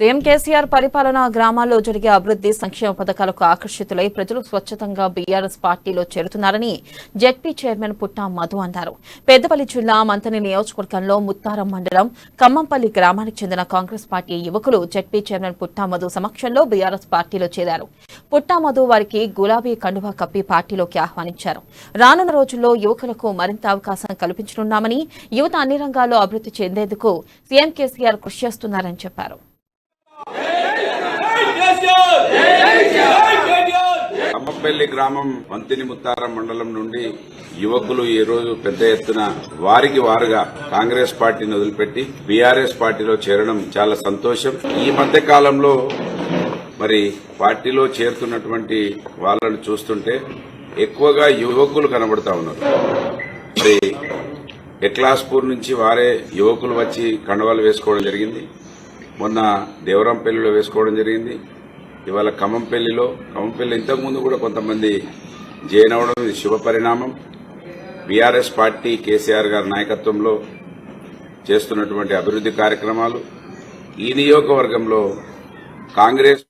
CM KCR పరిపాలన గ్రామాల్లో జరిగే అభివృద్ది సంక్షేమ పథకాలకు ఆకర్షితులై ప్రజలు స్వచ్ఛతంగా బీఆర్ఎస్ పార్టీలో చేరుతున్నారని జెడ్పీ చైర్మన్ పుట్టా మధు అన్నారు. పెద్దపల్లి జిల్లా మంథని నియోజకవర్గంలో ముత్తారం మండలం ఖమ్మంపల్లి గ్రామానికి చెందిన కాంగ్రెస్ పార్టీ యువకులు జెడ్పీ చైర్మన్ పుట్టా మధు సమక్షంలో బీఆర్ఎస్ పార్టీలో చేరారు. పుట్టా మధు వారికి గులాబీ కండువా కప్పి పార్టీలోకి ఆహ్వానించారు. రానున్న రోజుల్లో యువకులకు మరింత అవకాశం కల్పించనున్నామని, యువత అన్ని రంగాల్లో అభివృద్ది చెందేందుకు సీఎం కేసీఆర్ కృషి చేస్తున్నారని చెప్పారు. ఖమ్మంపల్లి గ్రామం మంతిని ముత్తారం మండలం నుండి యువకులు ఈ రోజు పెద్ద ఎత్తున వారికి వారుగా కాంగ్రెస్ పార్టీని వదిలిపెట్టి బీఆర్ఎస్ పార్టీలో చేరడం చాలా సంతోషం. ఈ మధ్య కాలంలో మరి పార్టీలో చేరుతున్నటువంటి వాళ్ళను చూస్తుంటే ఎక్కువగా యువకులు కనబడతా ఉన్నారు. మరి ఎక్లాస్పూర్ నుంచి వారే యువకులు వచ్చి కండవాలు వేసుకోవడం జరిగింది. మొన్న దేవరంపల్లిలో వేసుకోవడం జరిగింది. ఇవాళ ఖమ్మంపల్లి ఇంతకుముందు కూడా కొంతమంది జాయిన్ అవడం ఇది శుభ పరిణామం. బీఆర్ఎస్ పార్టీ కేసీఆర్ గారి నాయకత్వంలో చేస్తున్నటువంటి అభివృద్ది కార్యక్రమాలు ఈ నియోజకవర్గంలో కాంగ్రెస్